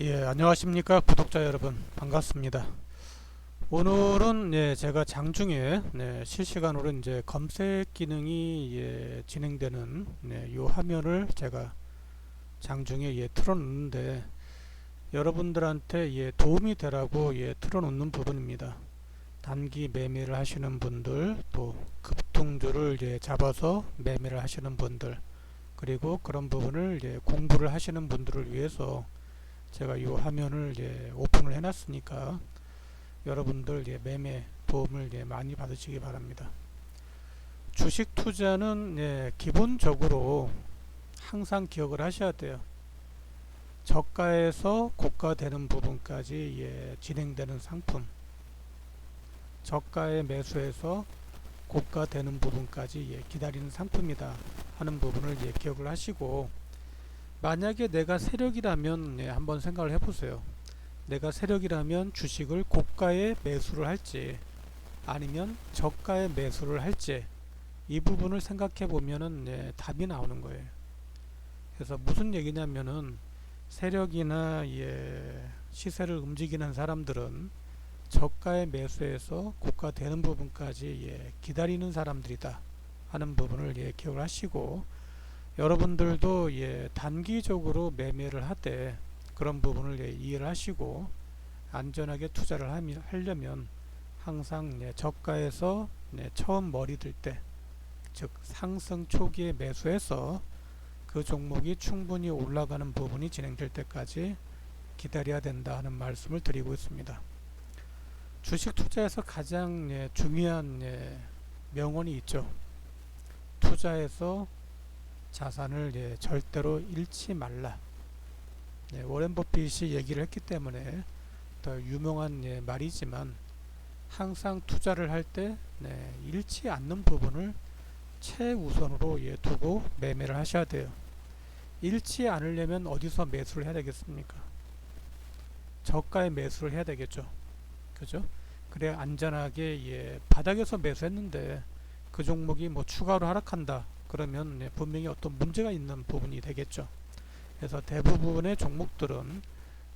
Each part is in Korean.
예, 안녕하십니까 구독자 여러분, 반갑습니다. 오늘은 제가 장중에 실시간으로 이제 검색 기능이 진행되는 요 화면을 제가 장중에 틀어놓는데, 여러분들한테 도움이 되라고 틀어놓는 부분입니다. 단기 매매를 하시는 분들, 또 급등주를 잡아서 매매를 하시는 분들, 그리고 그런 부분을 공부를 하시는 분들을 위해서 제가 이 화면을 오픈을 해놨으니까 여러분들 매매 도움을 많이 받으시기 바랍니다. 주식 투자는 기본적으로 항상 기억을 하셔야 돼요. 저가에서 고가 되는 부분까지 진행되는 상품, 저가에 매수해서 고가 되는 부분까지 기다리는 상품이다 하는 부분을 기억을 하시고, 만약에 내가 세력이라면 한번 생각을 해보세요. 내가 세력이라면 주식을 고가에 매수를 할지 아니면 저가에 매수를 할지, 이 부분을 생각해 보면은 답이 나오는 거예요. 그래서 무슨 얘기냐면은, 세력이나 시세를 움직이는 사람들은 저가에 매수해서 고가 되는 부분까지 기다리는 사람들이다 하는 부분을 기억을 하시고, 여러분들도 단기적으로 매매를 하되 그런 부분을 이해를 하시고, 안전하게 투자를 하려면 항상 저가에서 처음 머리 들 때, 즉 상승 초기에 매수해서 그 종목이 충분히 올라가는 부분이 진행될 때까지 기다려야 된다 하는 말씀을 드리고 있습니다. 주식 투자에서 가장 중요한 명언이 있죠. 투자에서 자산을 절대로 잃지 말라. 워렌 버핏이 얘기를 했기 때문에 더 유명한 말이지만, 항상 투자를 할 때 잃지 않는 부분을 최우선으로 두고 매매를 하셔야 돼요. 잃지 않으려면 어디서 매수를 해야 되겠습니까? 저가에 매수를 해야 되겠죠. 그죠? 그래야 안전하게 바닥에서 매수했는데 그 종목이 뭐 추가로 하락한다 그러면 분명히 어떤 문제가 있는 부분이 되겠죠. 그래서 대부분의 종목들은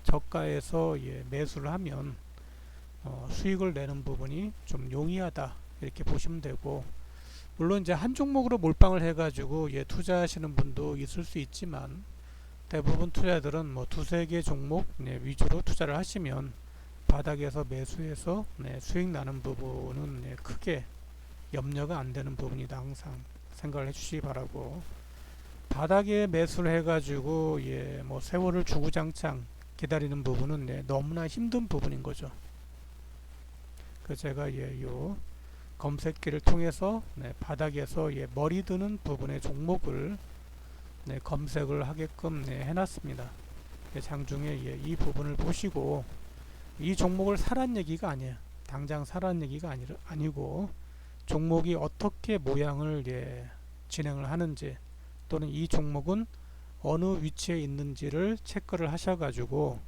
저가에서 매수를 하면 수익을 내는 부분이 좀 용이하다 이렇게 보시면 되고, 물론 이제 한 종목으로 몰빵을 해가지고 투자하시는 분도 있을 수 있지만, 대부분 투자들은 뭐 두세 개 종목 위주로 투자를 하시면 바닥에서 매수해서 수익 나는 부분은 크게 염려가 안 되는 부분이다 항상 생각을 해주시기 바라고, 바닥에 매수를 해가지고 뭐 세월을 주구장창 기다리는 부분은 너무나 힘든 부분인 거죠. 그 제가 요 검색기를 통해서 바닥에서 머리 드는 부분의 종목을 검색을 하게끔 해놨습니다. 장중에 이 부분을 보시고, 이 종목을 사란 얘기가 아니에요. 당장 사란 얘기가 아니고, 종목이 어떻게 모양을 진행을 하는지, 또는 이 종목은 어느 위치에 있는지를 체크를 하셔가지고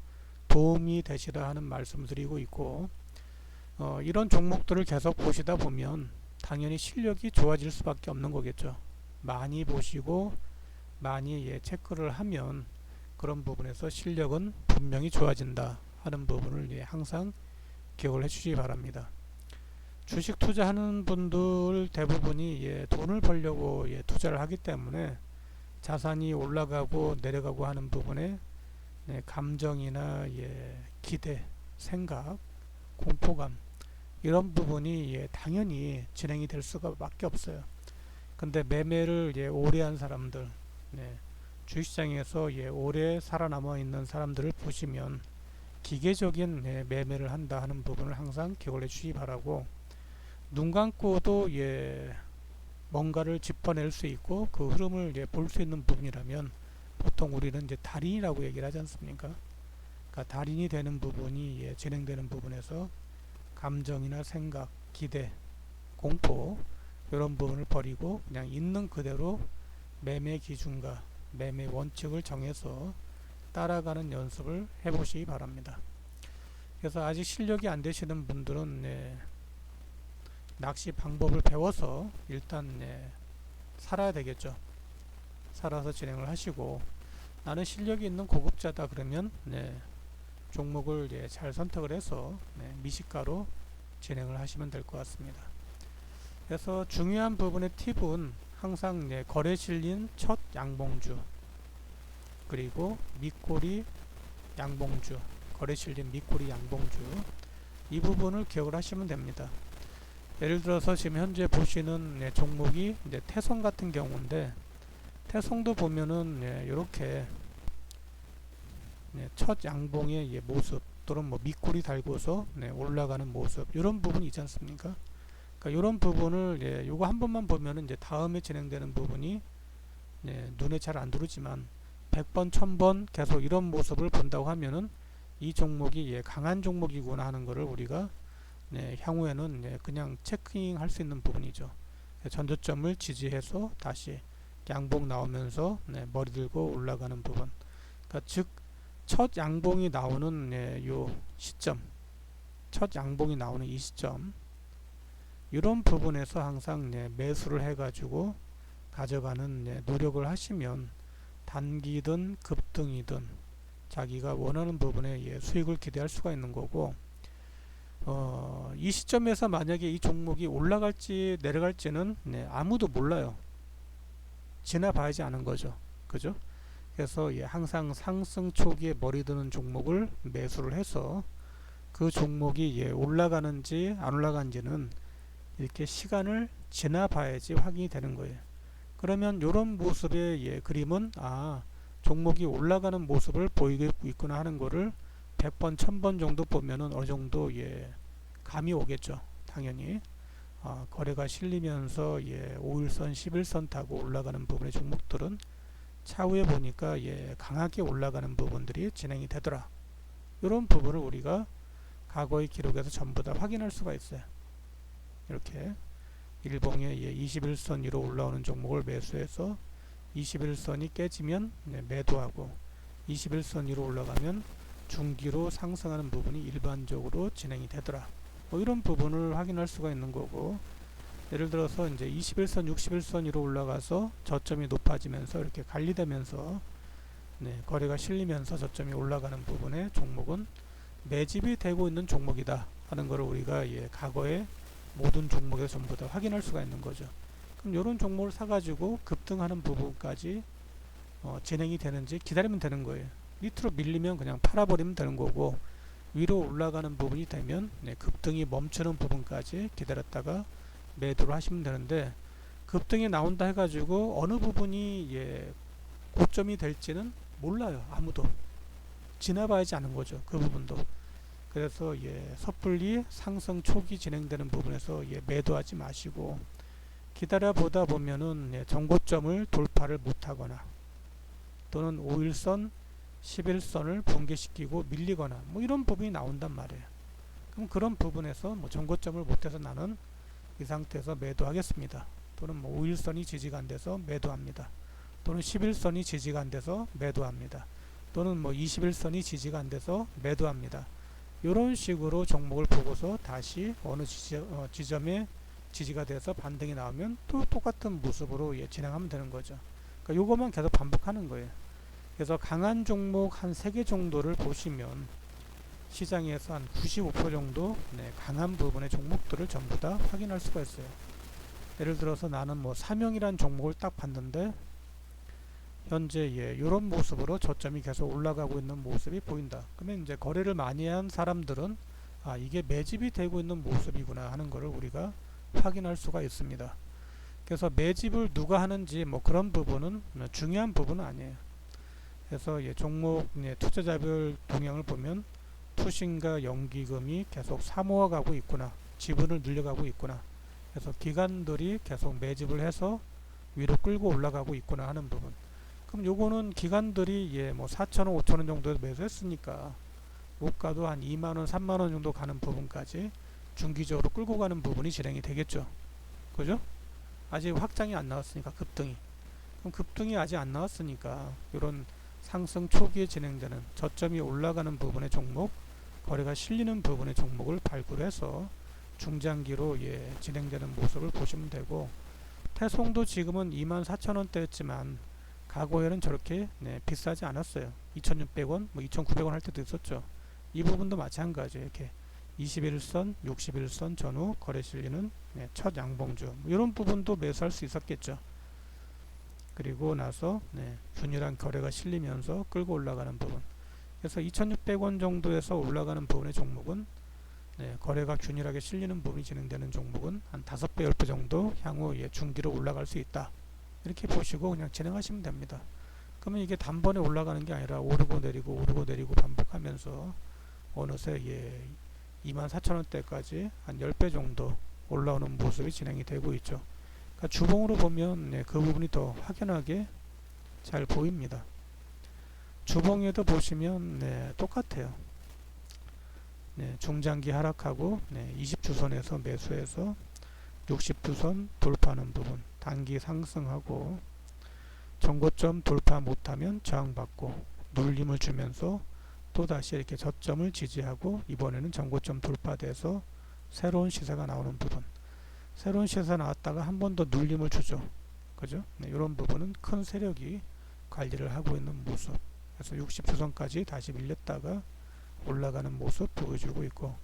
도움이 되시라 하는 말씀 드리고 있고, 이런 종목들을 계속 보시다 보면 당연히 실력이 좋아질 수밖에 없는 거겠죠. 많이 보시고 많이 체크를 하면 그런 부분에서 실력은 분명히 좋아진다 하는 부분을 항상 기억을 해주시기 바랍니다. 주식 투자하는 분들 대부분이 돈을 벌려고 투자를 하기 때문에 자산이 올라가고 내려가고 하는 부분에 감정이나 기대, 생각, 공포감, 이런 부분이 당연히 진행이 될 수밖에 없어요. 근데 매매를 오래 한 사람들, 주식시장에서 오래 살아남아 있는 사람들을 보시면 기계적인 매매를 한다 하는 부분을 항상 기억을 해주시기 바라고, 눈 감고도 뭔가를 짚어낼 수 있고 그 흐름을 볼 수 있는 부분이라면, 보통 우리는 이제 달인이라고 얘기를 하지 않습니까? 그러니까 달인이 되는 부분이 진행되는 부분에서 감정이나 생각, 기대, 공포, 이런 부분을 버리고 그냥 있는 그대로 매매 기준과 매매 원칙을 정해서 따라가는 연습을 해보시기 바랍니다. 그래서 아직 실력이 안 되시는 분들은 낚시 방법을 배워서 일단 살아야 되겠죠. 살아서 진행을 하시고, 나는 실력이 있는 고급자다 그러면 종목을 잘 선택을 해서 미시가로 진행을 하시면 될 것 같습니다. 그래서 중요한 부분의 팁은 항상 거래 실린 첫 양봉주, 그리고 밑꼬리 양봉주, 거래 실린 밑꼬리 양봉주, 이 부분을 기억을 하시면 됩니다. 예를 들어서 지금 현재 보시는 종목이 태성 같은 경우인데, 태성도 보면은 이렇게 첫 양봉의 모습, 또는 뭐 밑꼬리 달고서 올라가는 모습, 이런 부분이 있지 않습니까? 그러니까 이런 부분을 요거 한 번만 보면은 이제 다음에 진행되는 부분이 눈에 잘 안 들어오지만 100번 1000번 계속 이런 모습을 본다고 하면은 이 종목이 강한 종목이구나 하는 것을 우리가 향후에는 그냥 체킹 할 수 있는 부분이죠. 전저점을 지지해서 다시 양봉 나오면서 머리 들고 올라가는 부분, 그러니까 즉 첫 양봉이 나오는 요 시점, 첫 양봉이 나오는 이 시점, 이런 부분에서 항상 매수를 해가지고 가져가는 노력을 하시면 단기든 급등이든 자기가 원하는 부분에 수익을 기대할 수가 있는 거고, 이 시점에서 만약에 이 종목이 올라갈지 내려갈지는 아무도 몰라요. 지나봐야지 아는 거죠. 그죠? 그래서 항상 상승 초기에 머리 드는 종목을 매수를 해서 그 종목이 올라가는지 안 올라가는지는 이렇게 시간을 지나봐야지 확인이 되는 거예요. 그러면 이런 모습의 그림은 종목이 올라가는 모습을 보이고 있구나 하는 거를 100번 1000번 정도 보면은 어느 정도 감이 오겠죠. 당연히 거래가 실리면서 5일선 11선 타고 올라가는 부분의 종목들은 차후에 보니까 강하게 올라가는 부분들이 진행이 되더라. 이런 부분을 우리가 과거의 기록에서 전부 다 확인할 수가 있어요. 이렇게 일봉에 21선 위로 올라오는 종목을 매수해서 21선이 깨지면 매도하고, 21선 위로 올라가면 중기로 상승하는 부분이 일반적으로 진행이 되더라. 뭐 이런 부분을 확인할 수가 있는 거고, 예를 들어서 이제 21선, 61선 위로 올라가서 저점이 높아지면서 이렇게 관리되면서 거래가 실리면서 저점이 올라가는 부분의 종목은 매집이 되고 있는 종목이다 하는 것을 우리가 과거에 모든 종목에서 전부 다 확인할 수가 있는 거죠. 그럼 이런 종목을 사가지고 급등하는 부분까지 진행이 되는지 기다리면 되는 거예요. 밑으로 밀리면 그냥 팔아버리면 되는 거고, 위로 올라가는 부분이 되면 급등이 멈추는 부분까지 기다렸다가 매도를 하시면 되는데, 급등이 나온다 해가지고 어느 부분이 고점이 될지는 몰라요. 아무도 지나봐야지 아는 거죠. 그 부분도. 그래서 섣불리 상승 초기 진행되는 부분에서 매도하지 마시고, 기다려 보다 보면은 정고점을 돌파를 못하거나, 또는 5일선 11선을 붕괴시키고 밀리거나 뭐 이런 부분이 나온단 말이에요. 그럼 그런 부분에서 뭐 정고점을 못해서 나는 이 상태에서 매도하겠습니다. 또는 뭐 5일선이 지지가 안 돼서 매도합니다. 또는 11선이 지지가 안 돼서 매도합니다. 또는 뭐 21선이 지지가 안 돼서 매도합니다. 이런 식으로 종목을 보고서 다시 어느 지점에 지지가 돼서 반등이 나오면 또 똑같은 모습으로 진행하면 되는 거죠. 그러니까 요것만 계속 반복하는 거예요. 그래서 강한 종목 한 3개 정도를 보시면 시장에서 한 95% 정도 강한 부분의 종목들을 전부 다 확인할 수가 있어요. 예를 들어서 나는 뭐 삼영이라는 종목을 딱 봤는데 현재 이런 모습으로 저점이 계속 올라가고 있는 모습이 보인다. 그러면 이제 거래를 많이 한 사람들은 이게 매집이 되고 있는 모습이구나 하는 것을 우리가 확인할 수가 있습니다. 그래서 매집을 누가 하는지 뭐 그런 부분은 중요한 부분은 아니에요. 그래서 종목 투자자별 동향을 보면 투신과 연기금이 계속 사모아가고 있구나, 지분을 늘려가고 있구나, 그래서 기관들이 계속 매집을 해서 위로 끌고 올라가고 있구나 하는 부분. 그럼 요거는 기관들이 뭐 4,000원 5,000원 정도에서 매수했으니까 못 가도 한 2만원 3만원 정도 가는 부분까지 중기적으로 끌고 가는 부분이 진행이 되겠죠. 그죠? 아직 확장이 안 나왔으니까, 급등이. 그럼 급등이 아직 안 나왔으니까 이런 상승 초기에 진행되는 저점이 올라가는 부분의 종목, 거래가 실리는 부분의 종목을 발굴해서 중장기로 진행되는 모습을 보시면 되고, 태송도 지금은 24,000원대였지만 과거에는 저렇게 비싸지 않았어요. 2,600원, 뭐 2,900원 할 때도 있었죠. 이 부분도 마찬가지예요. 이렇게 21선, 61선 전후 거래 실리는 첫 양봉주 이런 부분도 매수할 수 있었겠죠. 그리고 나서 균일한 거래가 실리면서 끌고 올라가는 부분. 그래서 2,600원 정도에서 올라가는 부분의 종목은 거래가 균일하게 실리는 부분이 진행되는 종목은 한 5배, 10배 정도 향후 중기로 올라갈 수 있다. 이렇게 보시고 그냥 진행하시면 됩니다. 그러면 이게 단번에 올라가는 게 아니라 오르고 내리고 반복하면서 어느새 24,000원대까지 한 10배 정도 올라오는 모습이 진행이 되고 있죠. 그러니까 주봉으로 보면 그 부분이 더 확연하게 잘 보입니다. 주봉에도 보시면 똑같아요. 중장기 하락하고 20주선에서 매수해서 60주선 돌파하는 부분, 단기 상승하고 전고점 돌파 못하면 저항받고 눌림을 주면서 또다시 이렇게 저점을 지지하고 이번에는 전고점 돌파돼서 새로운 시세가 나오는 부분, 새로운 시세가 나왔다가 한 번 더 눌림을 주죠. 그죠? 이런 부분은 큰 세력이 관리를 하고 있는 모습. 그래서 60주선까지 다시 밀렸다가 올라가는 모습 보여주고 있고,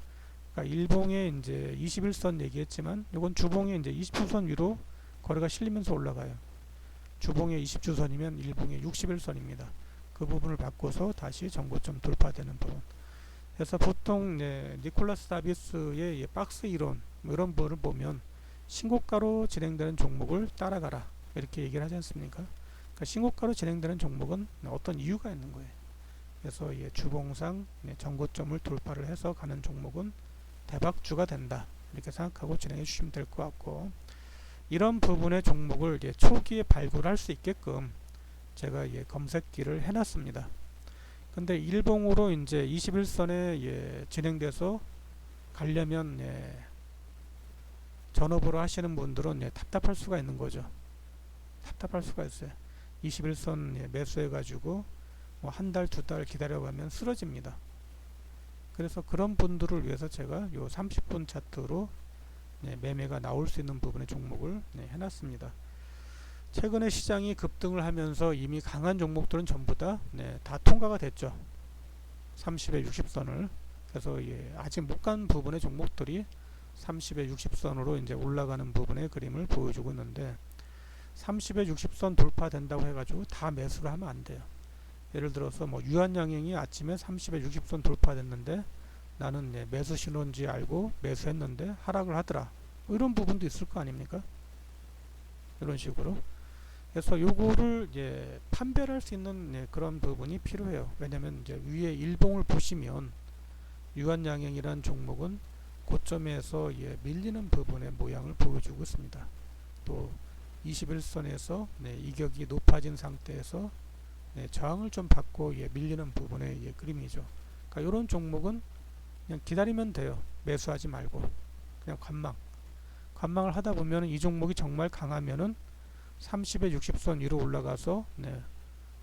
그러니까 일봉에 이제 21선 얘기했지만 이건 주봉에 이제 20주선 위로 거래가 실리면서 올라가요. 주봉에 20주선이면 일봉에 61선입니다. 그 부분을 바꿔서 다시 전고점 돌파되는 부분. 그래서 보통 니콜라스 다비스의 박스 이론 이런 부분을 보면 신고가로 진행되는 종목을 따라가라 이렇게 얘기를 하지 않습니까? 그러니까 신고가로 진행되는 종목은 어떤 이유가 있는 거예요. 그래서 주봉상 전고점을 돌파를 해서 가는 종목은 대박주가 된다 이렇게 생각하고 진행해 주시면 될 것 같고, 이런 부분의 종목을 초기에 발굴할 수 있게끔 제가 검색기를 해놨습니다. 근데 일봉으로 이제 21선에 진행돼서 가려면 전업으로 하시는 분들은 답답할 수가 있는 거죠. 답답할 수가 있어요. 21선 매수해 가지고 한 달, 두 달 기다려가면 쓰러집니다. 그래서 그런 분들을 위해서 제가 요 30분 차트로 매매가 나올 수 있는 부분의 종목을 해놨습니다. 최근에 시장이 급등을 하면서 이미 강한 종목들은 전부 다 통과가 됐죠. 30에 60선을. 그래서 아직 못 간 부분의 종목들이 30에 60선으로 이제 올라가는 부분의 그림을 보여주고 있는데, 30에 60선 돌파된다고 해가지고 다 매수를 하면 안 돼요. 예를 들어서 유한양행이 아침에 30에 60선 돌파됐는데 나는 매수 신호인지 알고 매수했는데 하락을 하더라. 이런 부분도 있을 거 아닙니까? 이런 식으로. 그래서 요거를 판별할 수 있는 그런 부분이 필요해요. 왜냐면 이제 위에 일봉을 보시면 유한양행이라는 종목은 고점에서 밀리는 부분의 모양을 보여주고 있습니다. 또 21선에서 이격이 높아진 상태에서 저항을 좀 받고 밀리는 부분의 그림이죠. 그러니까 이런 종목은 그냥 기다리면 돼요. 매수하지 말고 그냥 관망을 하다 보면 이 종목이 정말 강하면은 30에 60선 위로 올라가서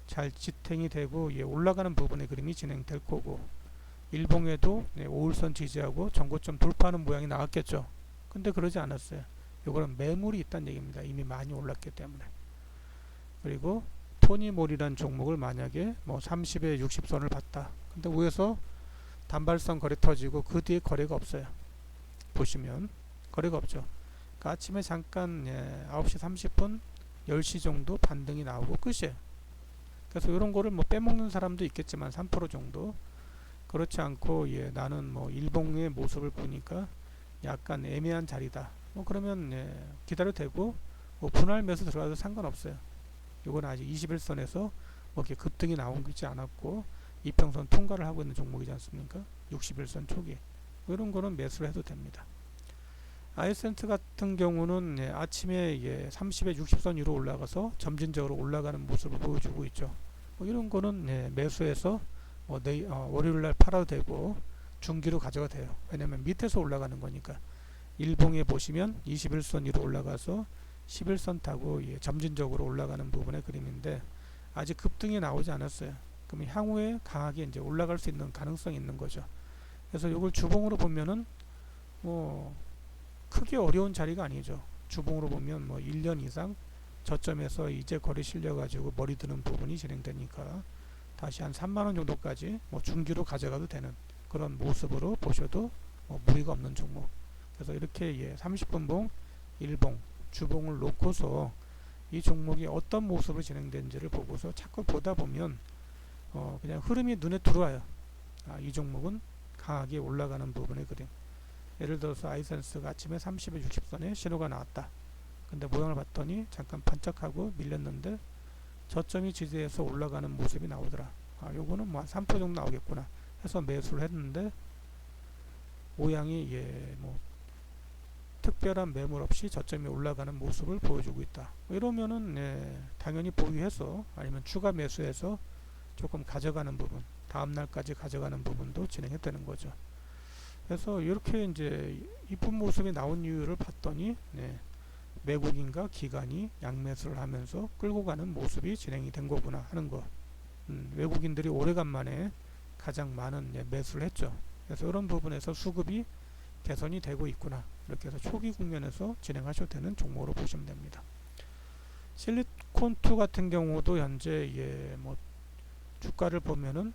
잘 지탱이 되고 올라가는 부분의 그림이 진행될 거고, 일봉에도 5일선 지지하고 전고점 돌파하는 모양이 나왔겠죠. 근데 그러지 않았어요. 요거는 매물이 있다는 얘기입니다. 이미 많이 올랐기 때문에. 그리고 토니몰이란 종목을 만약에 30에 60선을 봤다. 근데 위에서 단발성 거래 터지고 그 뒤에 거래가 없어요. 보시면 거래가 없죠. 그러니까 아침에 잠깐 9시 30분 10시 정도 반등이 나오고 끝이에요. 그래서 이런 거를 빼먹는 사람도 있겠지만 3% 정도. 그렇지 않고 나는 일봉의 모습을 보니까 약간 애매한 자리다. 그러면 기다려도 되고 분할 매수 들어가도 상관없어요. 이건 아직 21선에서 이렇게 급등이 나오지 않았고 이평선 통과를 하고 있는 종목이지 않습니까? 61선 초기. 이런 거는 매수를 해도 됩니다. 아이센트 같은 경우는 아침에 30에 60선 위로 올라가서 점진적으로 올라가는 모습을 보여주고 있죠. 이런 거는 매수해서 월요일날 팔아도 되고 중기로 가져가 돼요. 왜냐면 밑에서 올라가는 거니까. 일봉에 보시면 21선 위로 올라가서 11선 타고 점진적으로 올라가는 부분의 그림인데 아직 급등이 나오지 않았어요. 그럼 향후에 강하게 이제 올라갈 수 있는 가능성이 있는 거죠. 그래서 이걸 주봉으로 보면은 크게 어려운 자리가 아니죠. 주봉으로 보면 1년 이상 저점에서 이제 거래 실려 가지고 머리 드는 부분이 진행되니까 다시 한 3만원 정도까지 중기로 가져가도 되는 그런 모습으로 보셔도 무리가 없는 종목. 그래서 이렇게 30분봉, 일봉, 주봉을 놓고서 이 종목이 어떤 모습으로 진행된지를 보고서 자꾸 보다 보면 그냥 흐름이 눈에 들어와요. 이 종목은 강하게 올라가는 부분의 그림. 예를 들어서 아이센스가 아침에 30에 60선에 신호가 나왔다. 근데 모양을 봤더니 잠깐 반짝하고 밀렸는데 저점이 지지해서 올라가는 모습이 나오더라. 요거는 뭐 한 3% 정도 나오겠구나 해서 매수를 했는데 모양이 특별한 매물 없이 저점이 올라가는 모습을 보여주고 있다. 이러면은 당연히 보유해서 아니면 추가 매수해서 조금 가져가는 부분, 다음 날까지 가져가는 부분도 진행해야 되는 거죠. 그래서 이렇게 이제 이쁜 모습이 나온 이유를 봤더니 외국인과 기관이 양매수를 하면서 끌고 가는 모습이 진행이 된 거구나 하는 거. 외국인들이 오래간만에 가장 많은 매수를 했죠. 그래서 이런 부분에서 수급이 개선이 되고 있구나. 이렇게 해서 초기 국면에서 진행하셔도 되는 종목으로 보시면 됩니다. 실리콘2 같은 경우도 현재 주가를 보면은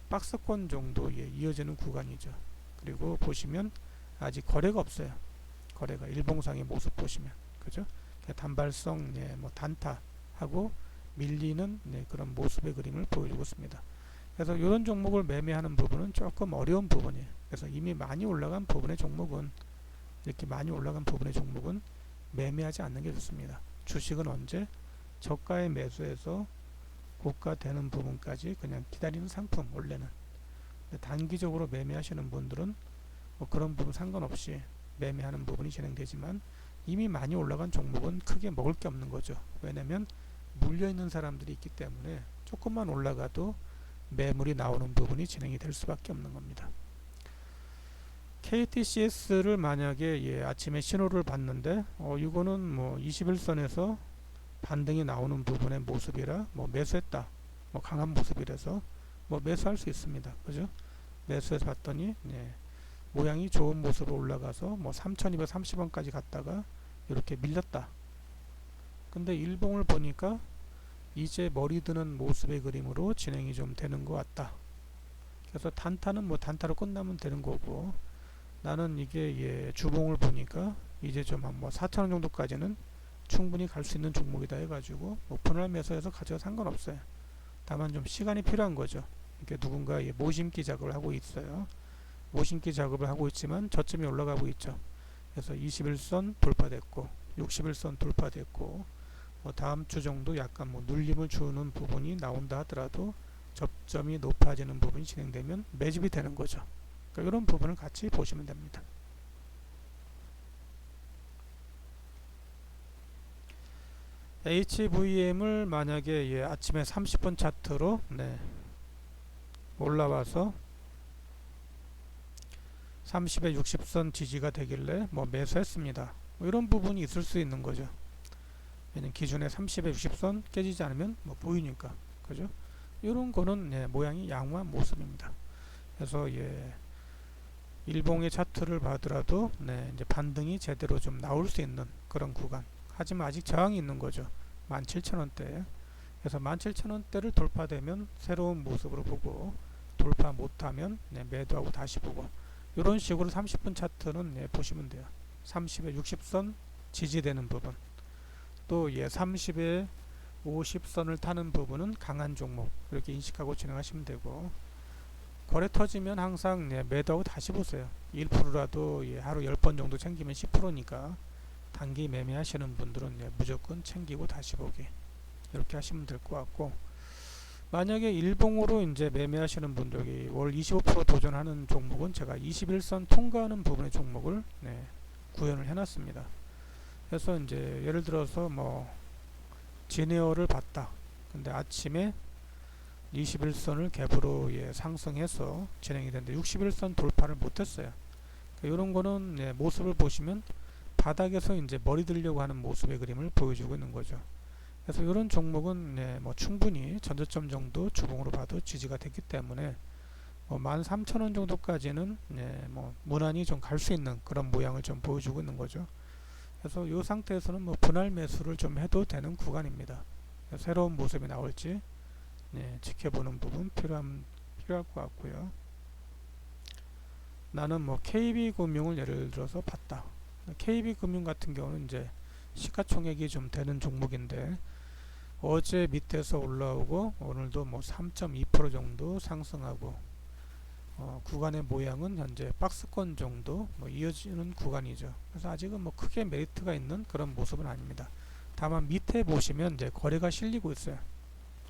박스권 정도 이어지는 구간이죠. 그리고 보시면 아직 거래가 없어요. 거래가 일봉상의 모습 보시면 그죠? 단발성 단타하고 밀리는 그런 모습의 그림을 보여주고 있습니다. 그래서 이런 종목을 매매하는 부분은 조금 어려운 부분이에요. 그래서 이미 많이 올라간 부분의 종목은 이렇게 많이 올라간 부분의 종목은 매매하지 않는 게 좋습니다. 주식은 언제 저가에 매수해서 고가 되는 부분까지 그냥 기다리는 상품 원래는. 단기적으로 매매하시는 분들은 그런 부분 상관없이 매매하는 부분이 진행되지만 이미 많이 올라간 종목은 크게 먹을 게 없는 거죠. 왜냐면 물려있는 사람들이 있기 때문에 조금만 올라가도 매물이 나오는 부분이 진행이 될 수밖에 없는 겁니다. KTCS를 만약에 아침에 신호를 봤는데 이거는 21선에서 반등이 나오는 부분의 모습이라 매수했다. 강한 모습이라서 매수할 수 있습니다. 그죠? 매수해서 봤더니 모양이 좋은 모습으로 올라가서 3230원까지 갔다가 이렇게 밀렸다. 근데 일봉을 보니까 이제 머리 드는 모습의 그림으로 진행이 좀 되는 것 같다. 그래서 단타는 단타로 끝나면 되는 거고, 나는 이게 주봉을 보니까 이제 좀 한 4,000원 정도까지는 충분히 갈 수 있는 종목이다 해가지고 분할 매수해서 가져도 상관없어요. 다만 좀 시간이 필요한 거죠. 이렇게 누군가 모심기 작업을 하고 있어요. 모심기 작업을 하고 있지만 저점이 올라가고 있죠. 그래서 21선 돌파됐고 61선 돌파됐고 다음 주 정도 약간 눌림을 주는 부분이 나온다 하더라도 접점이 높아지는 부분이 진행되면 매집이 되는 거죠. 그러니까 이런 부분을 같이 보시면 됩니다. HVM을 만약에 아침에 30분 차트로 올라와서 30에 60선 지지가 되길래 매수했습니다. 이런 부분이 있을 수 있는 거죠. 왜냐면 기존에 30에 60선 깨지지 않으면 보이니까. 그죠? 이런 거는 모양이 양호한 모습입니다. 그래서 일봉의 차트를 봐더라도 이제 반등이 제대로 좀 나올 수 있는 그런 구간. 하지만 아직 저항이 있는 거죠. 17,000원대. 그래서 17,000원대를 돌파되면 새로운 모습으로 보고, 돌파 못하면 매도하고 다시 보고, 이런 식으로 30분 차트는 보시면 돼요. 30에 60선 지지되는 부분, 또 30에 50선을 타는 부분은 강한 종목, 이렇게 인식하고 진행하시면 되고, 거래 터지면 항상 매도하고 다시 보세요. 1%라도 하루 10번 정도 챙기면 10%니까 단기 매매하시는 분들은 무조건 챙기고 다시 보기, 이렇게 하시면 될 것 같고, 만약에 일봉으로 이제 매매하시는 분들이 월 25% 도전하는 종목은 제가 21선 통과하는 부분의 종목을 구현을 해놨습니다. 그래서 이제 예를 들어서 지네어를 봤다. 근데 아침에 21선을 갭으로 상승해서 진행이 됐는데 61선 돌파를 못했어요. 그러니까 이런 거는 모습을 보시면 바닥에서 이제 머리 들려고 하는 모습의 그림을 보여주고 있는 거죠. 그래서 이런 종목은 충분히 전저점 정도 주봉으로 봐도 지지가 됐기 때문에 13,000원 정도까지는 무난히 좀 갈 수 있는 그런 모양을 좀 보여주고 있는 거죠. 그래서 이 상태에서는 분할 매수를 좀 해도 되는 구간입니다. 새로운 모습이 나올지 지켜보는 부분 필요할 것 같고요. 나는 뭐 KB금융을 예를 들어서 봤다. KB금융 같은 경우는 이제 시가총액이 좀 되는 종목인데 어제 밑에서 올라오고 오늘도 뭐 3.2% 정도 상승하고 구간의 모양은 현재 박스권 정도 뭐 이어지는 구간이죠. 그래서 아직은 뭐 크게 메리트가 있는 그런 모습은 아닙니다. 다만 밑에 보시면 이제 거래가 실리고 있어요.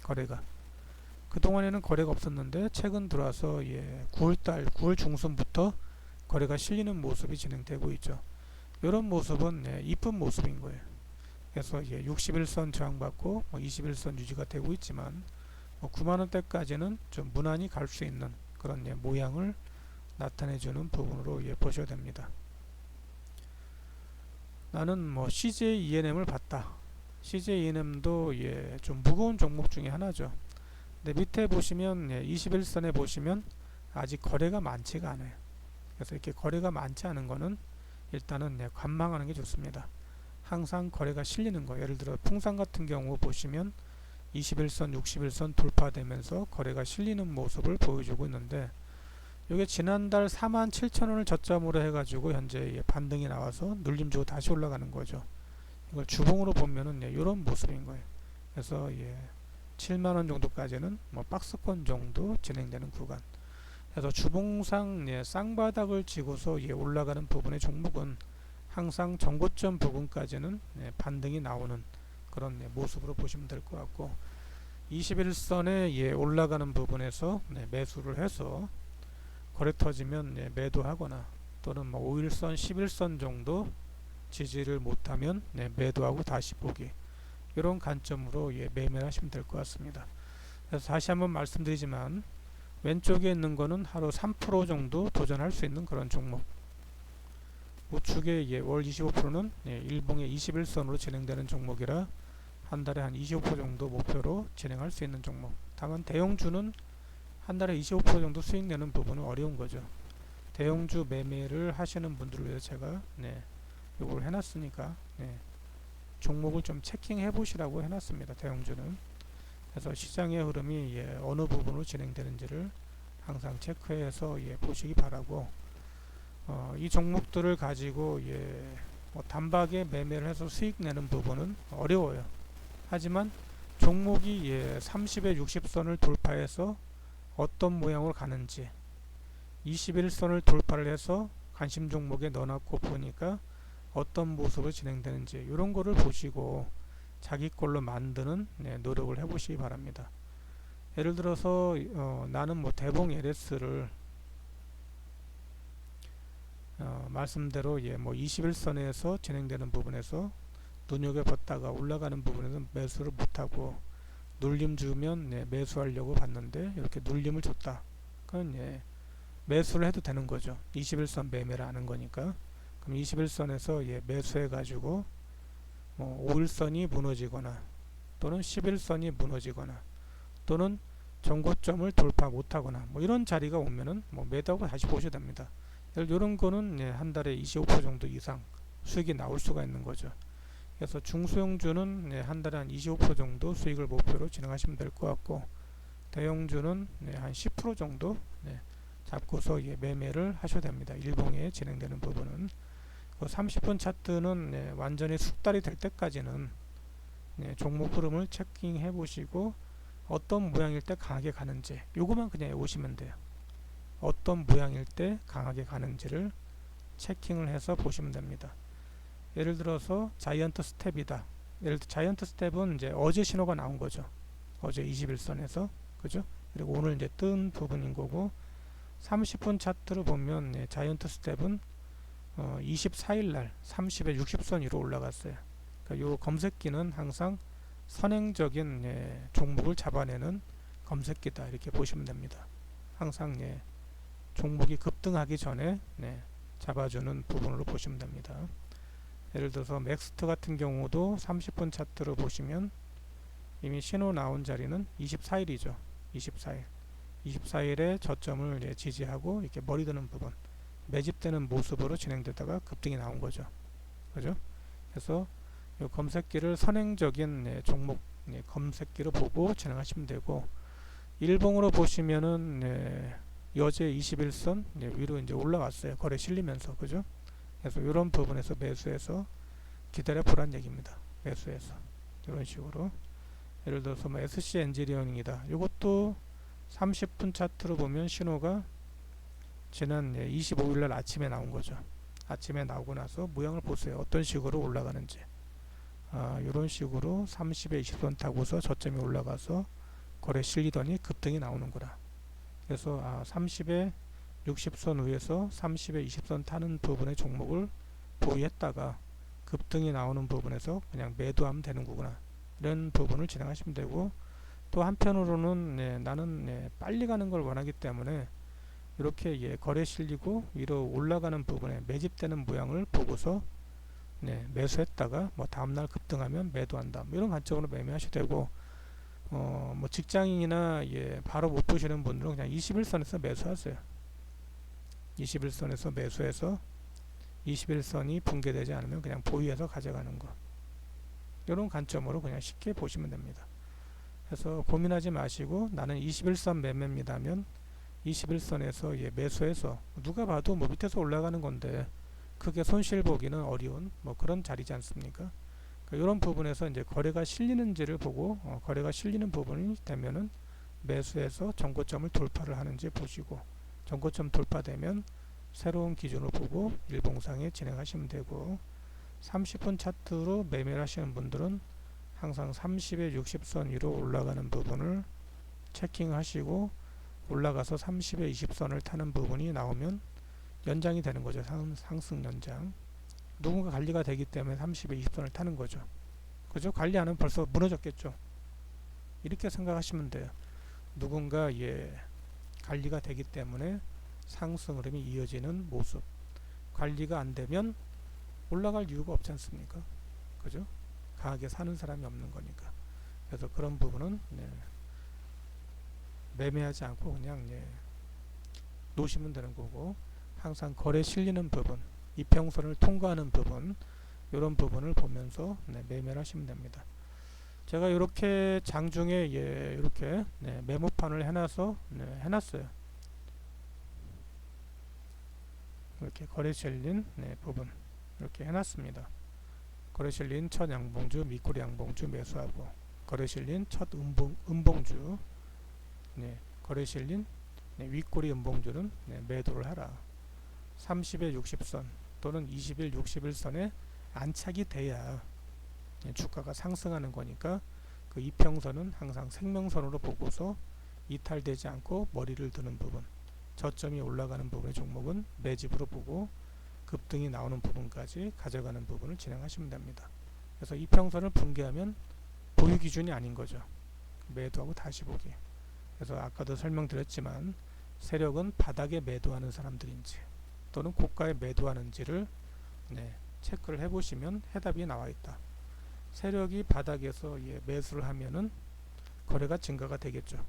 거래가 그동안에는 거래가 없었는데 최근 들어와서 9월 중순부터 거래가 실리는 모습이 진행되고 있죠. 이런 모습은 이쁜 모습인 거예요. 그래서 61선 저항받고 21선 유지가 되고 있지만 9만원대까지는 좀 무난히 갈 수 있는 그런 모양을 나타내주는 부분으로 보셔야 됩니다. 나는 뭐 CJ ENM을 봤다. CJ ENM도 좀 무거운 종목 중에 하나죠. 근데 밑에 보시면 21선에 보시면 아직 거래가 많지가 않아요. 그래서 이렇게 거래가 많지 않은 거는 일단은 관망하는 게 좋습니다. 항상 거래가 실리는 거, 예를 들어 풍산 같은 경우 보시면 21선, 61선 돌파되면서 거래가 실리는 모습을 보여주고 있는데 이게 지난달 47,000원을 저점으로 해가지고 현재 반등이 나와서 눌림 주고 다시 올라가는 거죠. 이걸 주봉으로 보면은 이런 모습인 거예요. 그래서 7만원 정도까지는 뭐 박스권 정도 진행되는 구간. 그래서 주봉상 쌍바닥을 지고서 올라가는 부분의 종목은 항상 전고점 부분까지는 반등이 나오는 그런 모습으로 보시면 될 것 같고 21선에 올라가는 부분에서 매수를 해서 거래 터지면 매도하거나 또는 뭐 5일선, 11선 정도 지지를 못하면 매도하고 다시 보기 이런 관점으로 매매를 하시면 될 것 같습니다. 그래서 다시 한번 말씀드리지만 왼쪽에 있는 거는 하루 3% 정도 도전할 수 있는 그런 종목, 우측에 월 25%는 일봉의 21선으로 진행되는 종목이라 한 달에 한 25% 정도 목표로 진행할 수 있는 종목. 다만 대형주는 한 달에 25% 정도 수익 내는 부분은 어려운 거죠. 대형주 매매를 하시는 분들을 위해서 제가 요걸 해놨으니까 종목을 좀 체킹해 보시라고 해놨습니다. 대형주는. 그래서 시장의 흐름이 어느 부분으로 진행되는지를 항상 체크해서 보시기 바라고, 이 종목들을 가지고 뭐 단박에 매매를 해서 수익 내는 부분은 어려워요. 하지만 종목이 30에 60선을 돌파해서 어떤 모양으로 가는지 21선을 돌파를 해서 관심 종목에 넣어놨고 보니까 어떤 모습으로 진행되는지 이런 거를 보시고 자기 걸로 만드는 노력을 해보시기 바랍니다. 예를 들어서 나는 뭐 대봉 LS를 말씀대로 뭐 21선에서 진행되는 부분에서 눈여겨봤다가 올라가는 부분에서 매수를 못하고 눌림 주면 매수하려고 봤는데 이렇게 눌림을 줬다. 그건 매수를 해도 되는 거죠. 21선 매매를 하는 거니까. 그럼 21선에서 매수해 가지고 뭐 5일선이 무너지거나 또는 11선이 무너지거나 또는 전고점을 돌파 못하거나 뭐 이런 자리가 오면은 뭐 매도하고 다시 보셔야 됩니다. 이런 거는 한 달에 25% 정도 이상 수익이 나올 수가 있는 거죠. 그래서 중소형주는 한 달에 한 25% 정도 수익을 목표로 진행하시면 될 것 같고, 대형주는 한 10% 정도 잡고서 매매를 하셔야 됩니다. 일봉에 진행되는 부분은. 30분 차트는 완전히 숙달이 될 때까지는 종목 흐름을 체킹해 보시고 어떤 모양일 때 강하게 가는지 요거만 그냥 오시면 돼요. 어떤 모양일 때 강하게 가는지를 체킹을 해서 보시면 됩니다. 예를 들어서 자이언트 스텝이다. 예를 들어 자이언트 스텝은 이제 어제 신호가 나온 거죠. 어제 21선에서 그죠? 그리고 오늘 이제 뜬 부분인 거고, 30분 차트로 보면 자이언트 스텝은 24일날 30에 60선 위로 올라갔어요. 그러니까 요 검색기는 항상 선행적인 종목을 잡아내는 검색기다 이렇게 보시면 됩니다. 항상 종목이 급등하기 전에 잡아주는 부분으로 보시면 됩니다. 예를 들어서 맥스트 같은 경우도 30분 차트로 보시면 이미 신호 나온 자리는 24일이죠. 24일. 24일에 저점을 지지하고 이렇게 머리 드는 부분, 매집되는 모습으로 진행되다가 급등이 나온 거죠. 그죠? 그래서 이 검색기를 선행적인 종목 검색기로 보고 진행하시면 되고, 일봉으로 보시면은 어제 21선 위로 이제 올라왔어요. 거래 실리면서. 그죠? 그래서 이런 부분에서 매수해서 기다려 보란 얘기입니다. 매수해서 이런 식으로 예를 들어서 뭐 SC 엔지니어링이다. 이것도 30분 차트로 보면 신호가 지난 25일날 아침에 나온 거죠. 아침에 나오고 나서 모양을 보세요. 어떤 식으로 올라가는지. 이런 식으로 30에 20선 타고서 저점이 올라가서 거래 실리더니 급등이 나오는구나. 그래서 30에 60선 위에서 30에 20선 타는 부분의 종목을 보유했다가 급등이 나오는 부분에서 그냥 매도하면 되는 거구나. 이런 부분을 진행하시면 되고, 또 한편으로는 나는 빨리 가는 걸 원하기 때문에 이렇게 거래 실리고 위로 올라가는 부분에 매집되는 모양을 보고서 매수했다가 뭐 다음날 급등하면 매도한다. 뭐 이런 관점으로 매매하셔도 되고, 뭐 직장인이나 바로 못 보시는 분들은 그냥 21선에서 매수하세요. 21선에서 매수해서 21선이 붕괴되지 않으면 그냥 보유해서 가져가는 거. 이런 관점으로 그냥 쉽게 보시면 됩니다. 그래서 고민하지 마시고 나는 21선 매매입니다 하면 21선에서 매수해서 누가 봐도 뭐 밑에서 올라가는 건데 크게 손실 보기는 어려운 뭐 그런 자리지 않습니까? 그러니까 이런 부분에서 이제 거래가 실리는지를 보고 거래가 실리는 부분이 되면은 매수해서 정고점을 돌파를 하는지 보시고, 정고점 돌파되면 새로운 기준을 보고 일봉상에 진행하시면 되고, 30분 차트로 매매를 하시는 분들은 항상 30에 60선 위로 올라가는 부분을 체킹하시고 올라가서 30에 20선을 타는 부분이 나오면 연장이 되는 거죠. 상승 연장. 누군가 관리가 되기 때문에 30에 20선을 타는 거죠. 그죠? 관리 안 하면 벌써 무너졌겠죠. 이렇게 생각하시면 돼요. 누군가 관리가 되기 때문에 상승 흐름이 이어지는 모습. 관리가 안 되면 올라갈 이유가 없지 않습니까? 그죠? 강하게 사는 사람이 없는 거니까. 그래서 그런 부분은 매매하지 않고 그냥 놓으시면 되는 거고, 항상 거래 실리는 부분, 이평선을 통과하는 부분, 이런 부분을 보면서 매매를 하시면 됩니다. 제가 이렇게 장중에 이렇게 메모판을 해놨어요. 이렇게 거래 실린 부분 이렇게 해놨습니다. 거래 실린 첫 양봉주, 밑꼬리 양봉주 매수하고, 거래 실린 첫 음봉주, 거래 실린 윗꼬리 음봉주는 매도를 하라. 30에 60선 또는 20일 60일선에 안착이 돼야 주가가 상승하는 거니까 그 이평선은 항상 생명선으로 보고서 이탈되지 않고 머리를 드는 부분, 저점이 올라가는 부분의 종목은 매집으로 보고 급등이 나오는 부분까지 가져가는 부분을 진행하시면 됩니다. 그래서 이평선을 붕괴하면 보유 기준이 아닌 거죠. 매도하고 다시 보기. 그래서 아까도 설명드렸지만 세력은 바닥에 매도하는 사람들인지 또는 고가에 매도하는지를 체크를 해보시면 해답이 나와 있다. 세력이 바닥에서 매수를 하면은 거래가 증가가 되겠죠.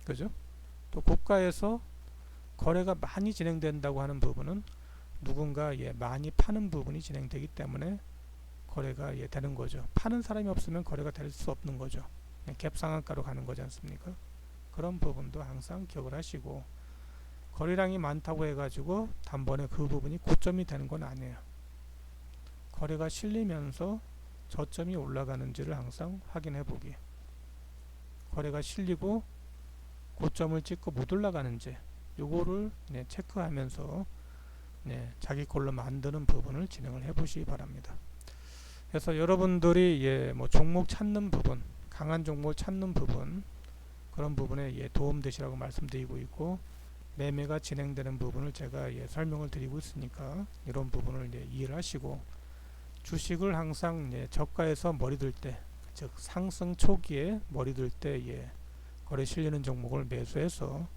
그죠? 또 고가에서 거래가 많이 진행된다고 하는 부분은 누군가 많이 파는 부분이 진행되기 때문에 거래가 되는 거죠. 파는 사람이 없으면 거래가 될 수 없는 거죠. 갭 상한가로 가는 거지 않습니까? 그런 부분도 항상 기억을 하시고, 거래량이 많다고 해가지고 단번에 그 부분이 고점이 되는 건 아니에요. 거래가 실리면서 저점이 올라가는지를 항상 확인해 보기. 거래가 실리고 고점을 찍고 못 올라가는지 요거를 체크하면서 자기 걸로 만드는 부분을 진행을 해 보시기 바랍니다. 그래서 여러분들이 뭐 종목 찾는 부분, 강한 종목을 찾는 부분, 그런 부분에 도움 되시라고 말씀드리고 있고, 매매가 진행되는 부분을 제가 설명을 드리고 있으니까 이런 부분을 이해를 하시고, 주식을 항상 저가에서 머리들 때, 즉 상승 초기에 머리들 때 거래 실리는 종목을 매수해서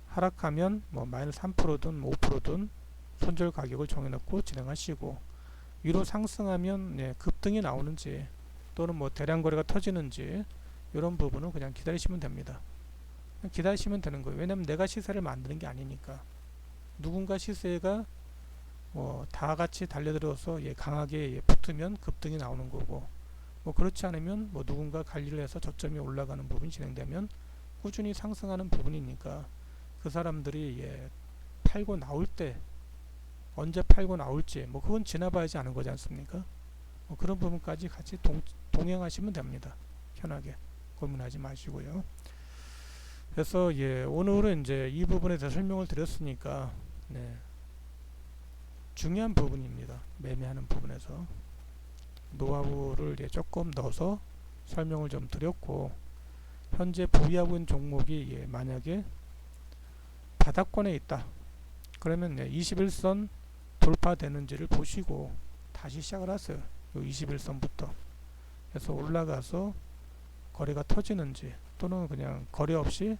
하락하면 뭐 마이너스 3%든 5%든 손절 가격을 정해놓고 진행하시고, 위로 상승하면 급등이 나오는지 또는 뭐 대량 거래가 터지는지 이런 부분은 그냥 기다리시면 됩니다. 기다리시면 되는 거예요. 왜냐면 내가 시세를 만드는 게 아니니까. 누군가 시세가 다 같이 달려들어서 강하게 붙으면 급등이 나오는 거고, 뭐 그렇지 않으면 뭐 누군가 관리를 해서 저점이 올라가는 부분이 진행되면 꾸준히 상승하는 부분이니까 그 사람들이 팔고 나올 때 언제 팔고 나올지 뭐 그건 지나봐야지 아는 거지 않습니까? 뭐 그런 부분까지 같이 동행하시면 됩니다. 편하게 고민하지 마시고요. 그래서 오늘은 이제 이 부분에 대해서 설명을 드렸으니까 중요한 부분입니다. 매매하는 부분에서 노하우를 조금 넣어서 설명을 좀 드렸고, 현재 보유하고 있는 종목이 만약에 바닥권에 있다 그러면 21선 돌파되는지를 보시고 다시 시작을 하세요. 요 21선부터 그래서 올라가서 거래가 터지는지 또는 그냥 거래 없이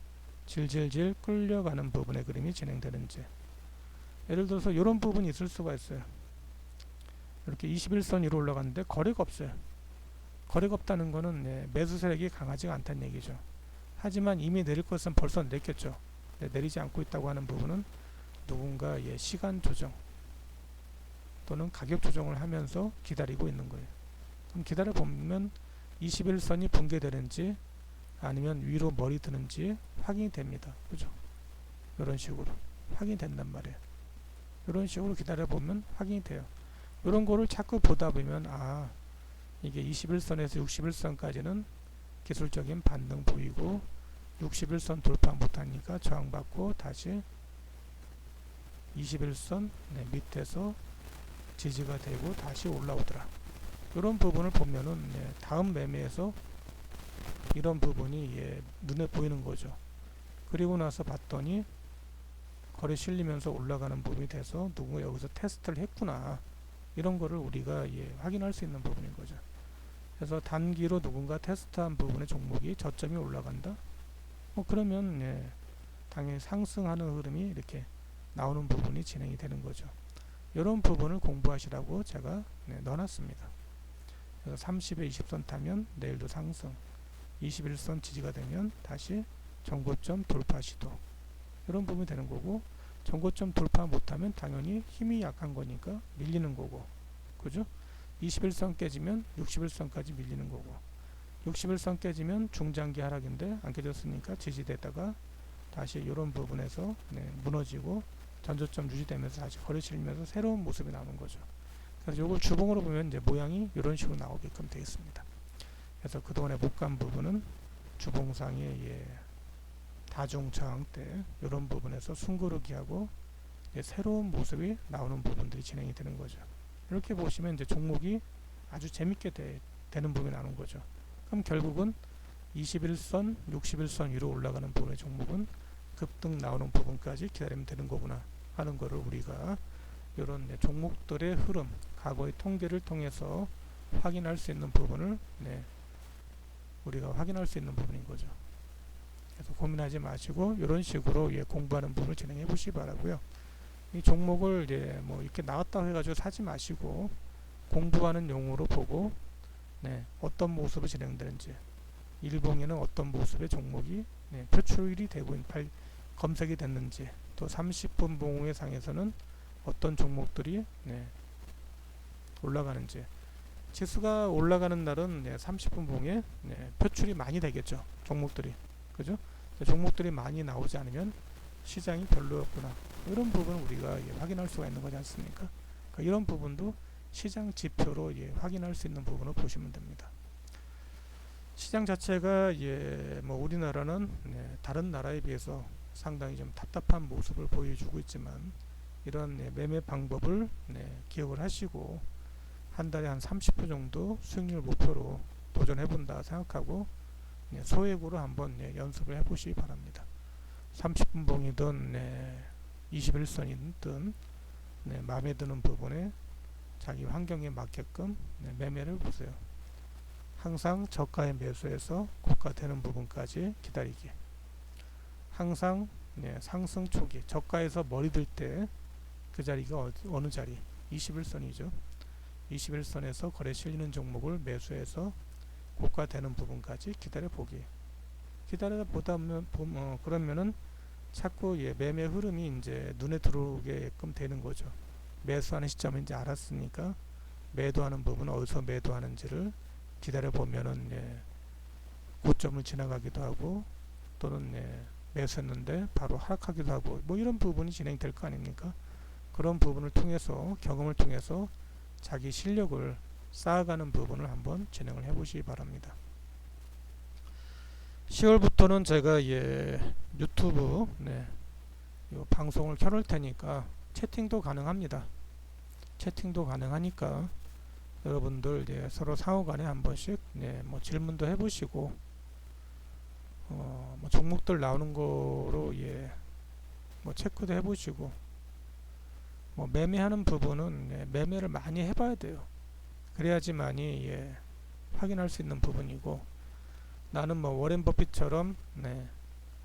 질질질 끌려가는 부분의 그림이 진행되는지, 예를 들어서 이런 부분이 있을 수가 있어요. 이렇게 21선 위로 올라갔는데 거래가 없어요. 거래가 없다는 거는 매수 세력이 강하지가 않다는 얘기죠. 하지만 이미 내릴 것은 벌써 내렸겠죠. 내리지 않고 있다고 하는 부분은 누군가 시간 조정 또는 가격 조정을 하면서 기다리고 있는 거예요. 그럼 기다려 보면 21선이 붕괴되는지 아니면 위로 머리 드는지 확인이 됩니다. 그죠? 이런 식으로 확인이 된단 말이에요. 이런 식으로 기다려 보면 확인이 돼요. 이런 거를 자꾸 보다 보면 이게 21선에서 61선까지는 기술적인 반등 보이고 61선 돌파 못하니까 저항받고 다시 21선 밑에서 지지가 되고 다시 올라오더라. 이런 부분을 보면은 다음 매매에서 이런 부분이 눈에 보이는 거죠. 그리고 나서 봤더니 거래 실리면서 올라가는 부분이 돼서 누군가 여기서 테스트를 했구나, 이런 거를 우리가 확인할 수 있는 부분인 거죠. 그래서 단기로 누군가 테스트한 부분의 종목이 저점이 올라간다, 그러면 당연히 상승하는 흐름이 이렇게 나오는 부분이 진행이 되는 거죠. 이런 부분을 공부하시라고 제가 넣어놨습니다. 그래서 30에 20선 타면 내일도 상승, 21선 지지가 되면 다시 전고점 돌파 시도, 이런 부분이 되는 거고, 전고점 돌파 못하면 당연히 힘이 약한 거니까 밀리는 거고, 그죠? 21선 깨지면 61선까지 밀리는 거고, 61선 깨지면 중장기 하락인데 안 깨졌으니까 지지되다가 다시 이런 부분에서 무너지고 전저점 유지되면서 다시 거래 실리면서 새로운 모습이 나오는 거죠. 그래서 이걸 주봉으로 보면 이제 모양이 이런 식으로 나오게끔 되어 있습니다. 그래서 그동안에 못 간 부분은 주봉상의 다중 저항 때 이런 부분에서 숨고르기하고 새로운 모습이 나오는 부분들이 진행이 되는 거죠. 이렇게 보시면 이제 종목이 아주 재밌게 되는 부분이 나오는 거죠. 그럼 결국은 21선, 61선 위로 올라가는 부분의 종목은 급등 나오는 부분까지 기다리면 되는 거구나 하는 거를 우리가 이런 종목들의 흐름, 과거의 통계를 통해서 확인할 수 있는 부분을 우리가 확인할 수 있는 부분인 거죠. 그래서 고민하지 마시고 이런 식으로 공부하는 부분을 진행해 보시기 바라고요. 이 종목을 뭐 이렇게 나왔다고 해가지고 사지 마시고 공부하는 용어로 보고 어떤 모습이 진행되는지, 일봉에는 어떤 모습의 종목이 표출이 되고 검색이 됐는지, 또 30분 봉의 상에서는 어떤 종목들이 올라가는지, 지수가 올라가는 날은 30분 봉에 표출이 많이 되겠죠. 종목들이, 그죠? 종목들이 많이 나오지 않으면 시장이 별로였구나, 이런 부분을 우리가 확인할 수가 있는 거지 않습니까? 그러니까 이런 부분도 시장 지표로 확인할 수 있는 부분을 보시면 됩니다. 시장 자체가 뭐 우리나라는 다른 나라에 비해서 상당히 좀 답답한 모습을 보여주고 있지만, 이런 매매 방법을 기억을 하시고 한 달에 한 30% 정도 수익률 목표로 도전해 본다 생각하고 소액으로 한번 연습을 해 보시기 바랍니다. 30분 봉이든 21선이든 마음에 드는 부분에 자기 환경에 맞게끔 매매를 보세요. 항상 저가에 매수해서 고가 되는 부분까지 기다리기. 항상 상승 초기 저가에서 머리 들 때 그 자리가 어느 자리? 21선이죠. 21선에서 거래 실리는 종목을 매수해서 고가 되는 부분까지 기다려 보기. 기다려 보다 보면 그러면은 자꾸 매매 흐름이 이제 눈에 들어오게끔 되는 거죠. 매수하는 시점을 이제 알았으니까 매도하는 부분은 어디서 매도하는지를 기다려 보면은 고점을 지나가기도 하고 또는 매수했는데 바로 하락하기도 하고 뭐 이런 부분이 진행될 거 아닙니까? 그런 부분을 통해서 경험을 통해서 자기 실력을 쌓아가는 부분을 한번 진행을 해보시기 바랍니다. 10월부터는 제가 유튜브 요 방송을 켜놓을 테니까 채팅도 가능합니다. 채팅도 가능하니까 여러분들 서로 상호간에 한 번씩 뭐 질문도 해보시고 뭐 종목들 나오는 거로 뭐 체크도 해보시고 뭐 매매하는 부분은 매매를 많이 해봐야 돼요. 그래야지만이 확인할 수 있는 부분이고 나는 뭐 워렌 버핏처럼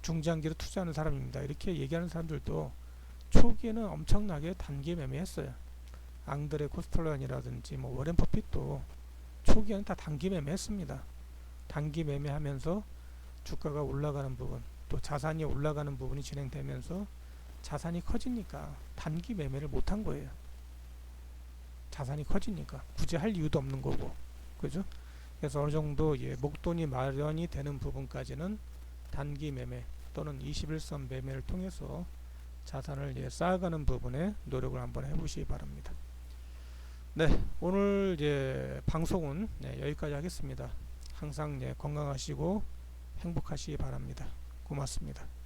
중장기로 투자하는 사람입니다. 이렇게 얘기하는 사람들도 초기에는 엄청나게 단기 매매했어요. 앙드레 코스톨란이라든지 뭐 워렌 버핏도 초기에는 다 단기 매매했습니다. 단기 매매하면서 주가가 올라가는 부분 또 자산이 올라가는 부분이 진행되면서 자산이 커지니까 단기 매매를 못한 거예요. 자산이 커지니까 굳이 할 이유도 없는 거고, 그죠? 그래서 어느 정도 목돈이 마련이 되는 부분까지는 단기 매매 또는 21선 매매를 통해서 자산을 쌓아가는 부분에 노력을 한번 해보시기 바랍니다. 오늘 방송은 여기까지 하겠습니다. 항상 건강하시고 행복하시기 바랍니다. 고맙습니다.